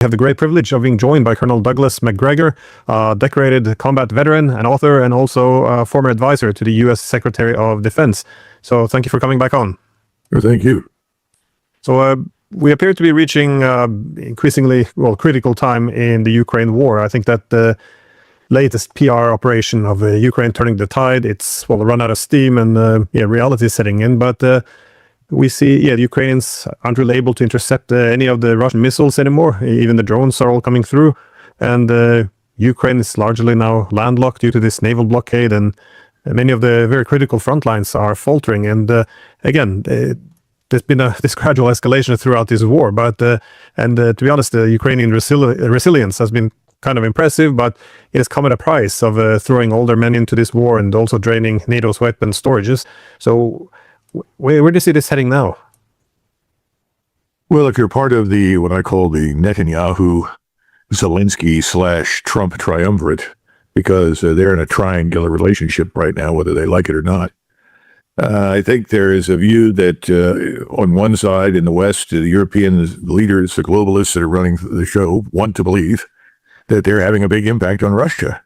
have the great privilege of being joined by Colonel Douglas Macgregor, decorated combat veteran and author, and also former advisor to the U.S. Secretary of Defense. So thank you for coming back on. Well, thank you. So we appear to be reaching increasingly critical time in the Ukraine war. I think that the latest PR operation of Ukraine turning the tide, it's run out of steam, and reality is setting in. But we see, the Ukrainians aren't really able to intercept any of the Russian missiles anymore. Even the drones are all coming through, and Ukraine is largely now landlocked due to this naval blockade, and many of the very critical front lines are faltering. And again, there's been this gradual escalation throughout this war, but to be honest, the Ukrainian resilience has been kind of impressive, but it has come at a price of throwing all their men into this war and also draining NATO's weapon storages. So where do you see this heading now? Well, if you're part of the what I call the Netanyahu, Zelensky / Trump triumvirate, because they're in a triangular relationship right now, whether they like it or not. I think there is a view that on one side in the West, the European leaders, the globalists that are running the show, want to believe that they're having a big impact on Russia.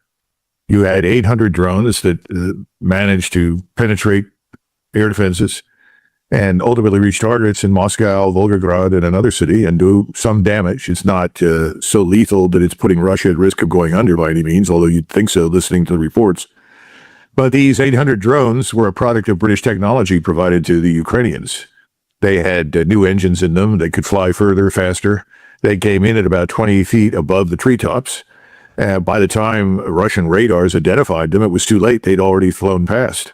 You had 800 drones that managed to penetrate air defenses and ultimately reach targets in Moscow, Volgograd, and another city and do some damage. It's not so lethal that it's putting Russia at risk of going under by any means, although you'd think so listening to the reports. But these 800 drones were a product of British technology provided to the Ukrainians. They had new engines in them. They could fly further, faster. They came in at about 20 feet above the treetops. By the time Russian radars identified them, it was too late. They'd already flown past.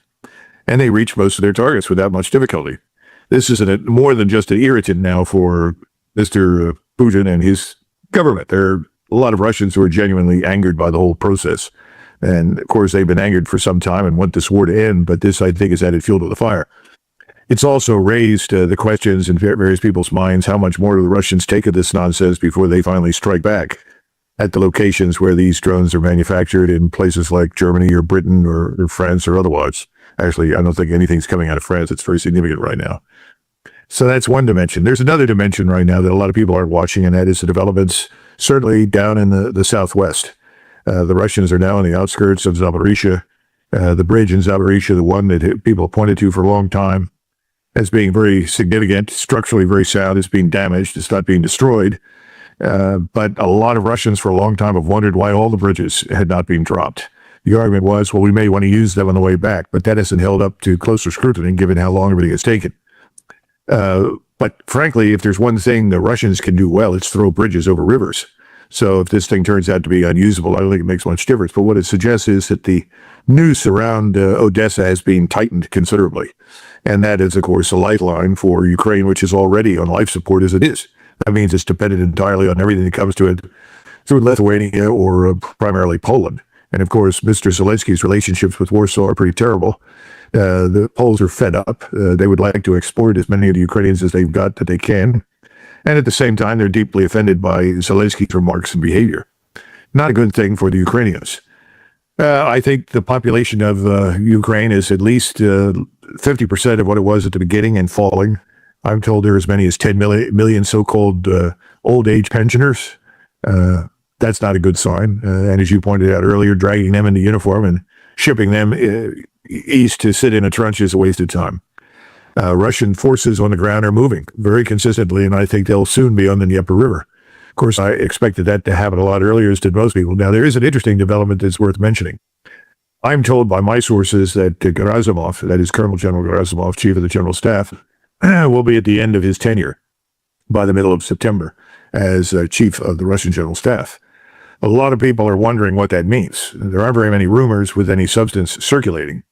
And they reached most of their targets without much difficulty. This is more than just an irritant now for Mr. Putin and his government. There are a lot of Russians who are genuinely angered by the whole process. And, of course, they've been angered for some time and want this war to end, but this, I think, has added fuel to the fire. It's also raised the questions in various people's minds, how much more do the Russians take of this nonsense before they finally strike back at the locations where these drones are manufactured in places like Germany or Britain or France or otherwise. Actually, I don't think anything's coming out of France. It's very significant right now. So that's one dimension. There's another dimension right now that a lot of people aren't watching, and that is the developments certainly down in the southwest. The Russians are now on the outskirts of Zaporizhia. The bridge in Zaporizhia, the one that people pointed to for a long time as being very significant, structurally very sound, is being damaged. It's not being destroyed. But a lot of Russians for a long time have wondered why all the bridges had not been dropped. The argument was, well, we may want to use them on the way back, but that hasn't held up to closer scrutiny given how long everything has taken. But frankly, if there's one thing the Russians can do well, it's throw bridges over rivers. So if this thing turns out to be unusable, I don't think it makes much difference. But what it suggests is that the noose around Odessa has been tightened considerably. And that is, of course, a lifeline for Ukraine, which is already on life support as it is. That means it's dependent entirely on everything that comes to it through Lithuania or primarily Poland. And, of course, Mr. Zelensky's relationships with Warsaw are pretty terrible. The Poles are fed up. They would like to export as many of the Ukrainians as they've got that they can. And at the same time, they're deeply offended by Zelensky's remarks and behavior. Not a good thing for the Ukrainians. I think the population of Ukraine is at least 50% of what it was at the beginning and falling. I'm told there are as many as 10 million so-called old age pensioners. That's not a good sign. And as you pointed out earlier, dragging them into uniform and shipping them east to sit in a trench is a waste of time. Russian forces on the ground are moving very consistently, and I think they'll soon be on the Dnieper River. Of course, I expected that to happen a lot earlier, as did most people. Now, there is an interesting development that's worth mentioning. I'm told by my sources that Gerasimov, that is Colonel General Gerasimov, Chief of the General Staff, will be at the end of his tenure by the middle of September as Chief of the Russian General Staff. A lot of people are wondering what that means. There aren't very many rumors with any substance circulating.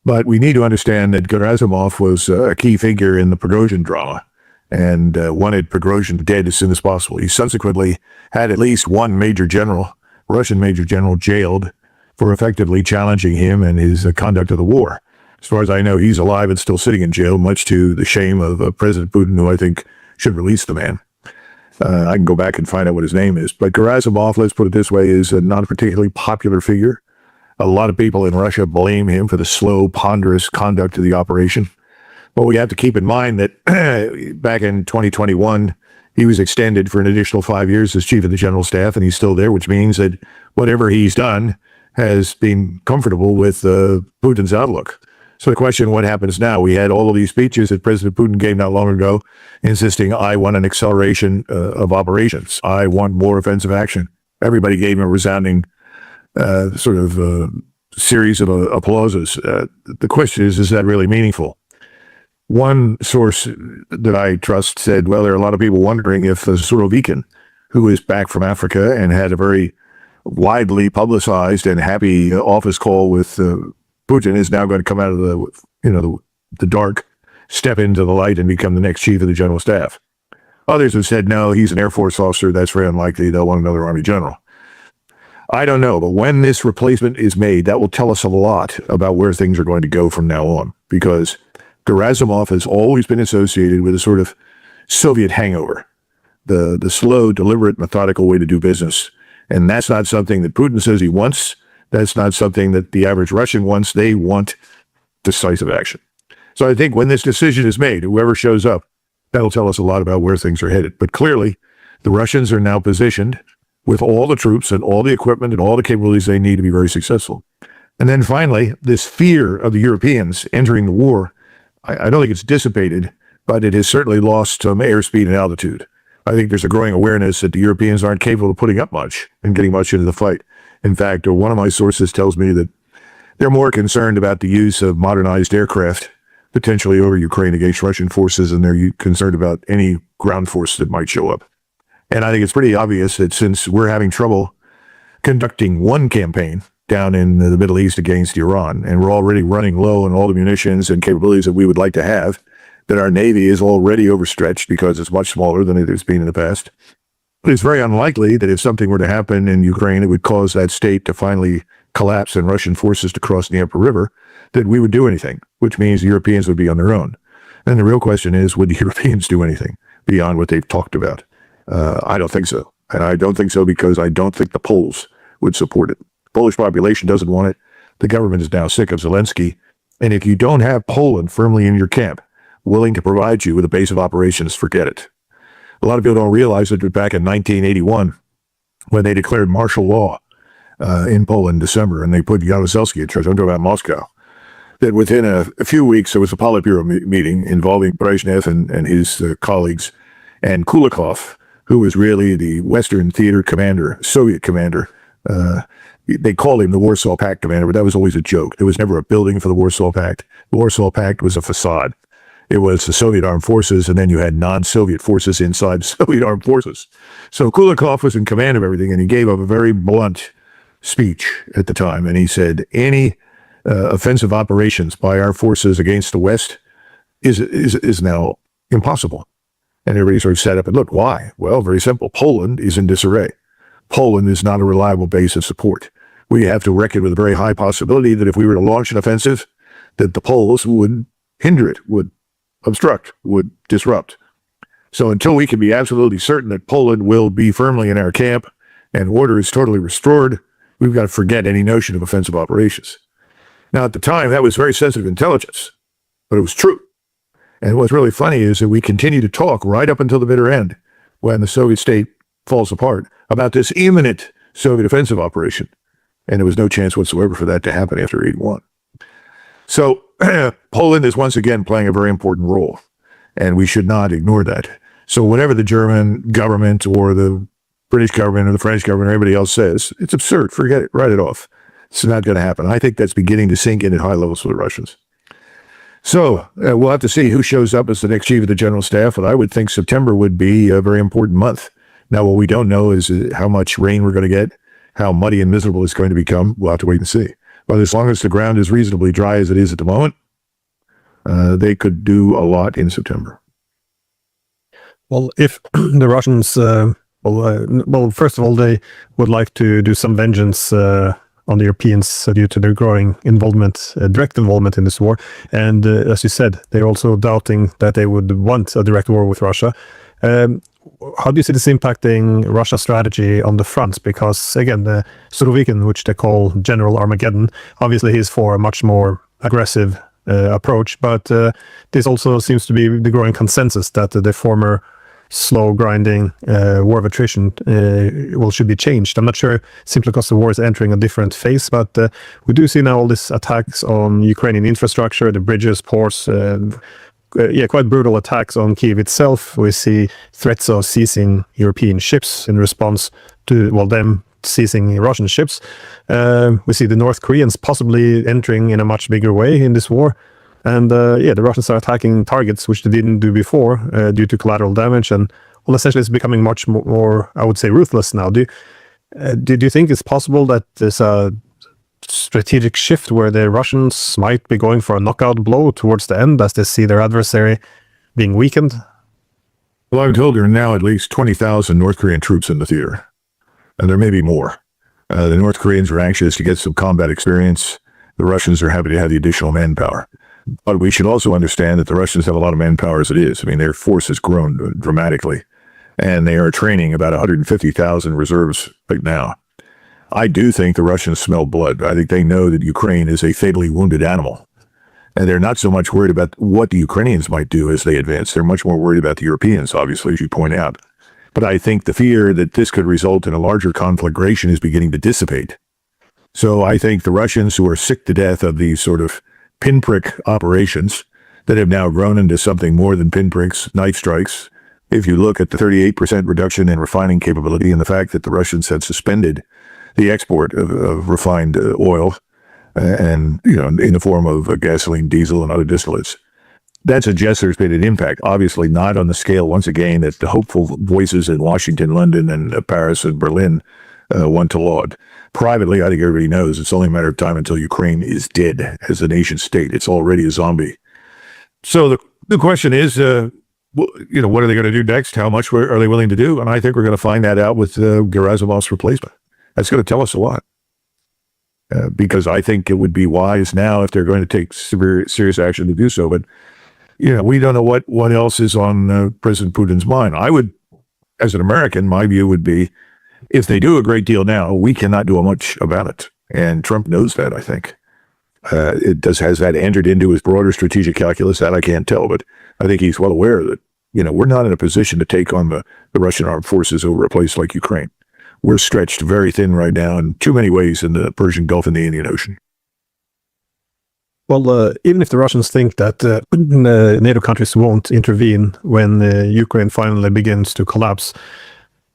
But we need to understand that Gerasimov was a key figure in the Prigozhin drama and wanted Prigozhin dead as soon as possible. He subsequently had at least one major general, Russian major general, jailed for effectively challenging him and his conduct of the war. As far as I know, he's alive and still sitting in jail, much to the shame of President Putin, who I think should release the man. I can go back and find out what his name is. But Gerasimov, let's put it this way, is not a particularly popular figure. A lot of people in Russia blame him for the slow, ponderous conduct of the operation. But we have to keep in mind that back in 2021, He was extended for an additional 5 years as chief of the general staff, and he's still there, which means that whatever he's done has been comfortable with Putin's outlook. So the question, what happens now? We had all of these speeches that President Putin gave not long ago, insisting, I want an acceleration of operations. I want more offensive action. Everybody gave him a resounding series of applauses. The question is that really meaningful? One source that I trust said, well, there are a lot of people wondering if Surovikin, who is back from Africa and had a very widely publicized and happy office call with Putin, is now going to come out of the dark, step into the light, and become the next chief of the general staff. Others have said, no, he's an Air Force officer. That's very unlikely. They'll want another Army general. I don't know, but when this replacement is made, that will tell us a lot about where things are going to go from now on, because Gerasimov has always been associated with a sort of Soviet hangover, the slow, deliberate, methodical way to do business. And that's not something that Putin says he wants. That's not something that the average Russian wants. They want decisive action. So I think when this decision is made, whoever shows up, that'll tell us a lot about where things are headed. But clearly, the Russians are now positioned with all the troops and all the equipment and all the capabilities they need to be very successful. And then finally, this fear of the Europeans entering the war, I don't think it's dissipated, but it has certainly lost some airspeed and altitude. I think there's a growing awareness that the Europeans aren't capable of putting up much and getting much into the fight. In fact, one of my sources tells me that they're more concerned about the use of modernized aircraft, potentially over Ukraine against Russian forces, and they're concerned about any ground force that might show up. And I think it's pretty obvious that since we're having trouble conducting one campaign down in the Middle East against Iran, and we're already running low on all the munitions and capabilities that we would like to have, that our Navy is already overstretched because it's much smaller than it has been in the past. It's very unlikely that if something were to happen in Ukraine, it would cause that state to finally collapse and Russian forces to cross the Dnieper River, that we would do anything, which means the Europeans would be on their own. And the real question is, would the Europeans do anything beyond what they've talked about? I don't think so. And I don't think so because I don't think the Poles would support it. The Polish population doesn't want it. The government is now sick of Zelensky. And if you don't have Poland firmly in your camp, willing to provide you with a base of operations, forget it. A lot of people don't realize that back in 1981, when they declared martial law in Poland in December, and they put Jaruzelski in charge, I'm talking about Moscow, that within a few weeks, there was a Politburo meeting involving Brezhnev and his colleagues, and Kulikov, who was really the Western Theater commander, Soviet commander. They called him the Warsaw Pact commander, but that was always a joke. There was never a building for the Warsaw Pact. The Warsaw Pact was a facade. It was the Soviet armed forces, and then you had non-Soviet forces inside Soviet armed forces. So Kulikov was in command of everything, and he gave up a very blunt speech at the time, and he said, any offensive operations by our forces against the West is now impossible. And everybody sort of sat up and looked, why? Well, very simple. Poland is in disarray. Poland is not a reliable base of support. We have to reckon with a very high possibility that if we were to launch an offensive, that the Poles would hinder it, would obstruct, would disrupt. So until we can be absolutely certain that Poland will be firmly in our camp and order is totally restored, we've got to forget any notion of offensive operations. Now, at the time, that was very sensitive intelligence, but it was true. And what's really funny is that we continue to talk right up until the bitter end, when the Soviet state falls apart, about this imminent Soviet offensive operation. And there was no chance whatsoever for that to happen after 81. So Poland is once again playing a very important role, and we should not ignore that. So whatever the German government or the British government or the French government or anybody else says, it's absurd. Forget it. Write it off. It's not going to happen. I think that's beginning to sink in at high levels for the Russians. So we'll have to see who shows up as the next chief of the general staff. But I would think September would be a very important month. Now, what we don't know is how much rain we're going to get, how muddy and miserable it's going to become. We'll have to wait and see. But as long as the ground is reasonably dry as it is at the moment, they could do a lot in September. Well, if the Russians, first of all, they would like to do some vengeance on the Europeans due to their growing involvement, direct involvement in this war. And as you said, they're also doubting that they would want a direct war with Russia. How do you see this impacting Russia's strategy on the fronts? Because, again, the Surovikin, which they call General Armageddon, obviously he's for a much more aggressive approach. But this also seems to be the growing consensus that the former slow grinding war of attrition should be changed. I'm not sure simply because the war is entering a different phase, but we do see now all these attacks on Ukrainian infrastructure, the bridges, ports, quite brutal attacks on Kyiv itself. We see threats of seizing European ships in response to, them seizing Russian ships. We see the North Koreans possibly entering in a much bigger way in this war. And the Russians are attacking targets which they didn't do before due to collateral damage. And essentially it's becoming much more, I would say, ruthless now. Do you think it's possible that there's a strategic shift where the Russians might be going for a knockout blow towards the end as they see their adversary being weakened? Well, I'm told there are now at least 20,000 North Korean troops in the theater, and there may be more. The North Koreans are anxious to get some combat experience. The Russians are happy to have the additional manpower. But we should also understand that the Russians have a lot of manpower as it is. I mean, their force has grown dramatically, and they are training about 150,000 reserves right now. I do think the Russians smell blood. I think they know that Ukraine is a fatally wounded animal. And they're not so much worried about what the Ukrainians might do as they advance. They're much more worried about the Europeans, obviously, as you point out. But I think the fear that this could result in a larger conflagration is beginning to dissipate. So I think the Russians, who are sick to death of these sort of pinprick operations that have now grown into something more than pinpricks, knife strikes. If you look at the 38% reduction in refining capability and the fact that the Russians had suspended the export of refined oil and, in the form of gasoline, diesel, and other distillates, that suggests there's been an impact. Obviously not on the scale, once again, that the hopeful voices in Washington, London, and Paris and Berlin want to laud. Privately, I think everybody knows it's only a matter of time until Ukraine is dead as a nation state. It's already a zombie. So the question is, what are they going to do next? How much are they willing to do? And I think we're going to find that out with Gerasimov's replacement. That's going to tell us a lot. Because I think it would be wise now if they're going to take serious action to do so. But, we don't know what else is on President Putin's mind. I would, as an American, my view would be, if they do a great deal now, we cannot do much about it. And Trump knows that, I think. Has that entered into his broader strategic calculus? That I can't tell, but I think he's well aware that, we're not in a position to take on the Russian armed forces over a place like Ukraine. We're stretched very thin right now in too many ways in the Persian Gulf and the Indian Ocean. Well, even if the Russians think that NATO countries won't intervene when Ukraine finally begins to collapse,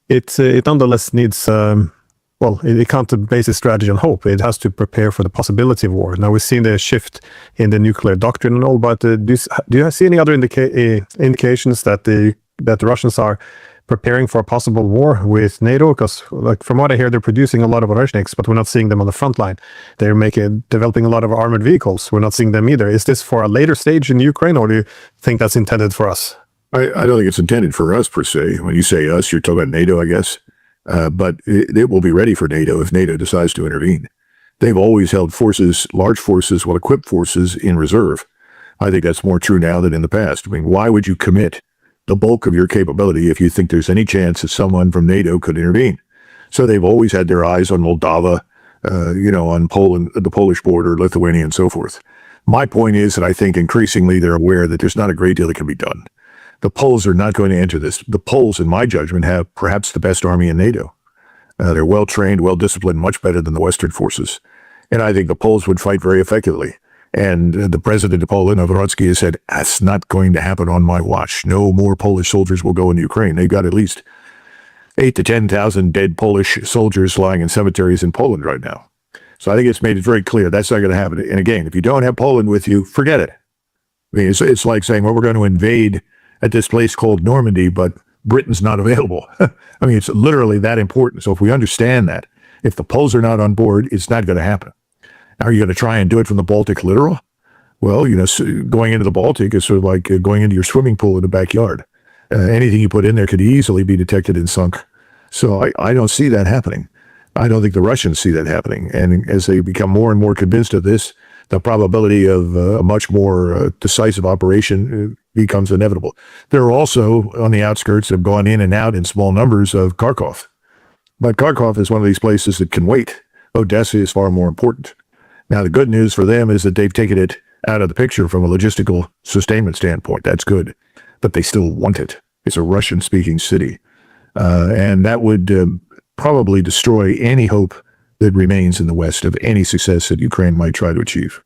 it nonetheless needs, it can't base its strategy on hope. It has to prepare for the possibility of war. Now, we've seen the shift in the nuclear doctrine and all, but do you see any other indications that the Russians are preparing for a possible war with NATO? Because, from what I hear, they're producing a lot of Oreshniks, but we're not seeing them on the front line. They're developing a lot of armored vehicles. We're not seeing them either. Is this for a later stage in Ukraine, or do you think that's intended for us? I don't think it's intended for us, per se. When you say us, you're talking about NATO, I guess. But it will be ready for NATO if NATO decides to intervene. They've always held large forces, well-equipped forces in reserve. I think that's more true now than in the past. I mean, why would you commit the bulk of your capability if you think there's any chance that someone from NATO could intervene? So they've always had their eyes on Moldova, on Poland, the Polish border, Lithuania, and so forth. My point is that I think increasingly they're aware that there's not a great deal that can be done. The Poles are not going to enter this. The Poles, in my judgment, have perhaps the best army in NATO. They're well-trained, well-disciplined, much better than the Western forces. And I think the Poles would fight very effectively. And the president of Poland, Nawrocki, has said, that's not going to happen on my watch. No more Polish soldiers will go into Ukraine. They've got at least 8,000 to 10,000 dead Polish soldiers lying in cemeteries in Poland right now. So I think it's made it very clear that's not going to happen. And again, if you don't have Poland with you, forget it. I mean, it's like saying, well, we're going to invade at this place called Normandy, but Britain's not available. I mean, it's literally that important. So if we understand that, if the Poles are not on board, it's not going to happen. Are you going to try and do it from the Baltic littoral? Well, going into the Baltic is sort of like going into your swimming pool in the backyard. Anything you put in there could easily be detected and sunk. So I don't see that happening. I don't think the Russians see that happening. And as they become more and more convinced of this, the probability of a much more decisive operation becomes inevitable. They're also on the outskirts, have gone in and out in small numbers of Kharkov. But Kharkov is one of these places that can wait. Odessa is far more important. Now, the good news for them is that they've taken it out of the picture from a logistical sustainment standpoint. That's good. But they still want it. It's a Russian-speaking city. And that would probably destroy any hope that remains in the West of any success that Ukraine might try to achieve.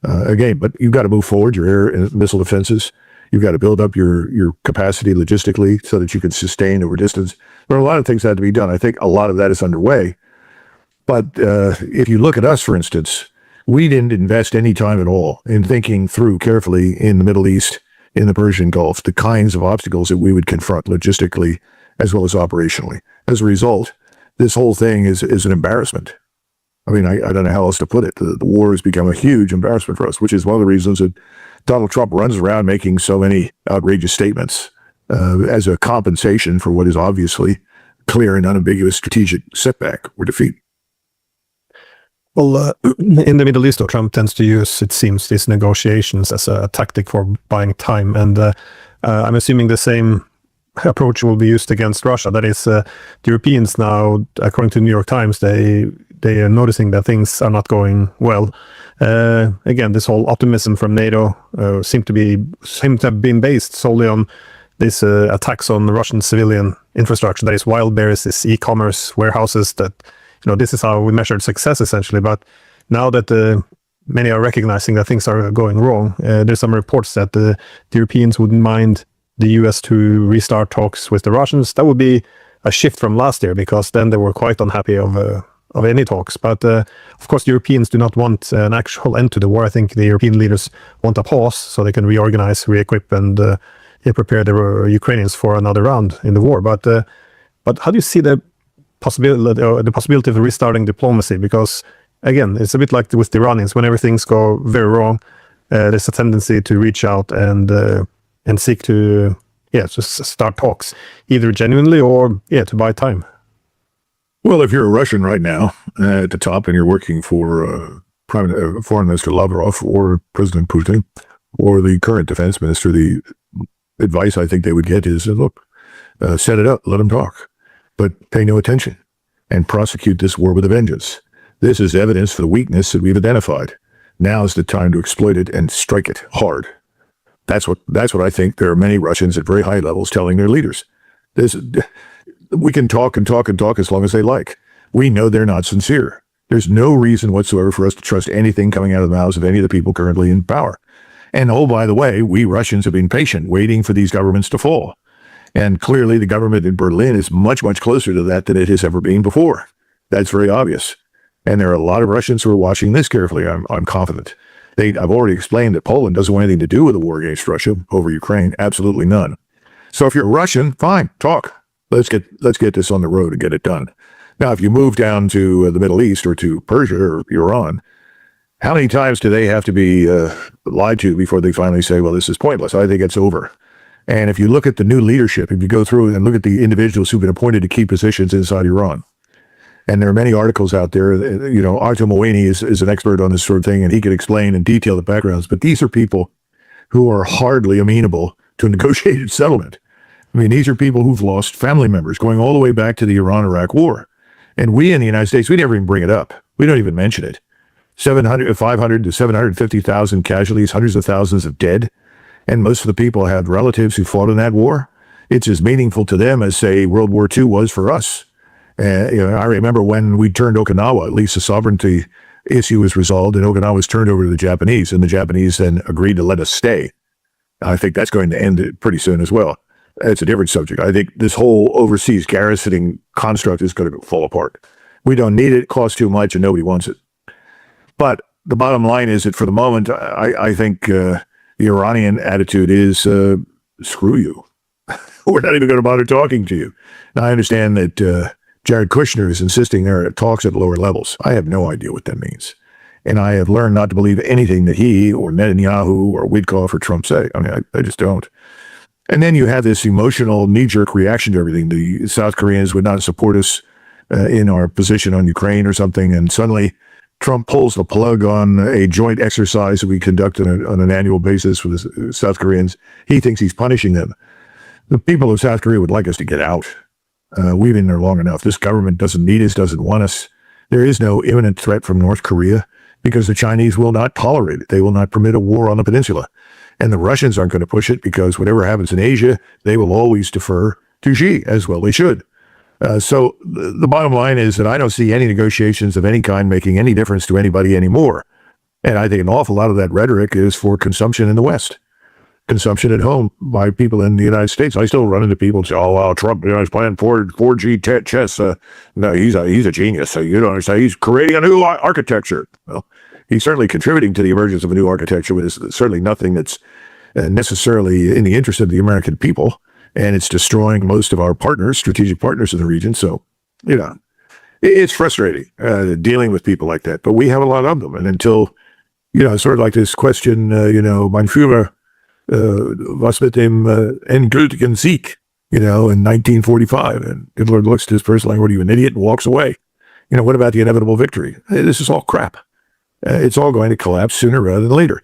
Again, but you've got to move forward your air and missile defenses. You've got to build up your capacity logistically so that you can sustain over distance. There are a lot of things that have to be done. I think a lot of that is underway. But if you look at us, for instance, we didn't invest any time at all in thinking through carefully in the Middle East, in the Persian Gulf, the kinds of obstacles that we would confront logistically as well as operationally. As a result, this whole thing is an embarrassment. I mean, I don't know how else to put it. The war has become a huge embarrassment for us, which is one of the reasons that Donald Trump runs around making so many outrageous statements as a compensation for what is obviously clear and unambiguous strategic setback or defeat. Well, in the Middle East, though, Trump tends to use, it seems, these negotiations as a tactic for buying time. And I'm assuming the same approach will be used against Russia. That is, the Europeans now, according to the New York Times, they are noticing that things are not going well. Again, this whole optimism from NATO seem to have been based solely on these attacks on the Russian civilian infrastructure. That is, wild bears, this e-commerce warehouses that, this is how we measured success, essentially. But now that many are recognizing that things are going wrong, there's some reports that the Europeans wouldn't mind the US to restart talks with the Russians. That would be a shift from last year, because then they were quite unhappy of any talks. But of course, the Europeans do not want an actual end to the war. I think the European leaders want a pause so they can reorganize, re-equip, and prepare the Ukrainians for another round in the war. But how do you see the possibility of restarting diplomacy? Because again, it's a bit like with the Iranians. Whenever things go very wrong, there's a tendency to reach out and seek to just start talks, either genuinely or to buy time. Well, if you're a Russian right now at the top and you're working for Foreign Minister Lavrov or President Putin or the current defense minister, the advice I think they would get is, look, set it up, let them talk, but pay no attention and prosecute this war with a vengeance. This is evidence for the weakness that we've identified. Now is the time to exploit it and strike it hard. That's what I think there are many Russians at very high levels telling their leaders. We can talk and talk and talk as long as they like. We know they're not sincere. There's no reason whatsoever for us to trust anything coming out of the mouths of any of the people currently in power. And oh, by the way, we Russians have been patient, waiting for these governments to fall. And clearly the government in Berlin is much, much closer to that than it has ever been before. That's very obvious. And there are a lot of Russians who are watching this carefully, I'm confident. I've already explained that Poland doesn't want anything to do with the war against Russia over Ukraine. Absolutely none. So if you're Russian, fine, talk. Let's get this on the road and get it done. Now, if you move down to the Middle East or to Persia or Iran, how many times do they have to be lied to before they finally say, well, this is pointless? I think it's over. And if you look at the new leadership, if you go through and look at the individuals who've been appointed to key positions inside Iran, and there are many articles out there, Artem Moini is an expert on this sort of thing, and he can explain in detail the backgrounds, but these are people who are hardly amenable to a negotiated settlement. I mean, these are people who've lost family members going all the way back to the Iran-Iraq war. And we in the United States, we never even bring it up. We don't even mention it. 500 to 750,000 casualties, hundreds of thousands of dead. And most of the people have relatives who fought in that war. It's as meaningful to them as, say, World War II was for us. I remember when we turned Okinawa, at least the sovereignty issue was resolved, and Okinawa was turned over to the Japanese, and the Japanese then agreed to let us stay. I think that's going to end pretty soon as well. It's a different subject. I think this whole overseas garrisoning construct is going to fall apart. We don't need it, costs too much, and nobody wants it. But the bottom line is that for the moment, I think the Iranian attitude is, screw you. We're not even going to bother talking to you. Now, I understand that Jared Kushner is insisting there are talks at lower levels. I have no idea what that means. And I have learned not to believe anything that he or Netanyahu or Witkoff or Trump say. I mean, I just don't. And then you have this emotional knee-jerk reaction to everything. The South Koreans would not support us in our position on Ukraine or something. And suddenly Trump pulls the plug on a joint exercise that we conduct on an annual basis with the South Koreans. He thinks he's punishing them. The people of South Korea would like us to get out. We've been there long enough. This government doesn't need us, doesn't want us. There is no imminent threat from North Korea because the Chinese will not tolerate it. They will not permit a war on the peninsula. And the Russians aren't going to push it because whatever happens in Asia, they will always defer to Xi, as well they should. So the bottom line is that I don't see any negotiations of any kind making any difference to anybody anymore. And I think an awful lot of that rhetoric is for consumption in the West, consumption at home by people in the United States. I still run into people and say, "Oh, well, Trump, he's playing 4G chess. No, he's a genius. So you don't understand. He's creating a new architecture." Well, he's certainly contributing to the emergence of a new architecture, but it's certainly nothing that's necessarily in the interest of the American people. And it's destroying most of our partners, strategic partners in the region. So, it's frustrating dealing with people like that. But we have a lot of them. And until, sort of like this question, mein Führer, was mit dem endgültigen Sieg, in 1945. And Hitler looks at his person like, "What are you, an idiot?" and walks away. What about the inevitable victory? This is all crap. It's all going to collapse sooner rather than later.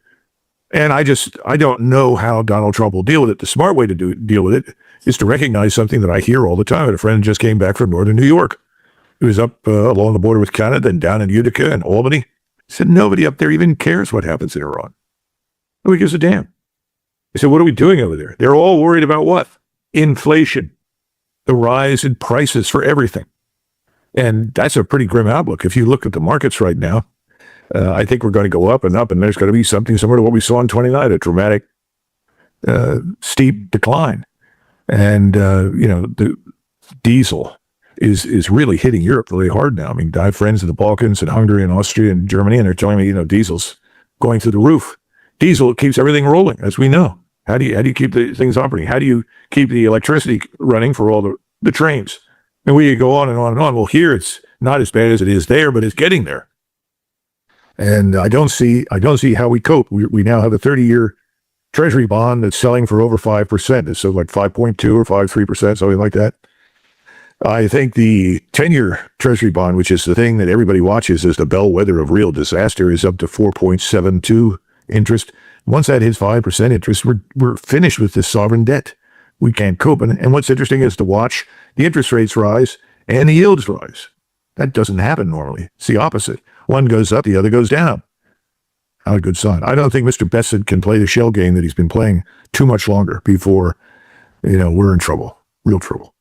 And I don't know how Donald Trump will deal with it. The smart way to deal with it is to recognize something that I hear all the time. And a friend just came back from northern New York. He was up along the border with Canada and down in Utica and Albany. He said, nobody up there even cares what happens in Iran. Nobody gives a damn. He said, what are we doing over there? They're all worried about what? Inflation, the rise in prices for everything. And that's a pretty grim outlook. If you look at the markets right now, I think we're going to go up, and there's going to be something similar to what we saw in 29, a dramatic, steep decline. And, the diesel is really hitting Europe really hard now. I mean, I have friends in the Balkans and Hungary and Austria and Germany, and they're telling me, diesel's going through the roof. Diesel keeps everything rolling, as we know. How do you keep the things operating? How do you keep the electricity running for all the trains? And we go on and on and on. Well, here it's not as bad as it is there, but it's getting there. And I don't see how we cope. We now have a 30-year Treasury bond that's selling for over 5%. It's so like 5.2 or 5.3%, something like that. I think the 10-year Treasury bond, which is the thing that everybody watches as the bellwether of real disaster, is up to 4.72 interest. Once that hits 5% interest, we're finished with this sovereign debt. We can't cope. And what's interesting is to watch the interest rates rise and the yields rise. That doesn't happen normally. It's the opposite. One goes up, the other goes down. Not a good sign. I don't think Mr. Besson can play the shell game that he's been playing too much longer before, we're in trouble, real trouble.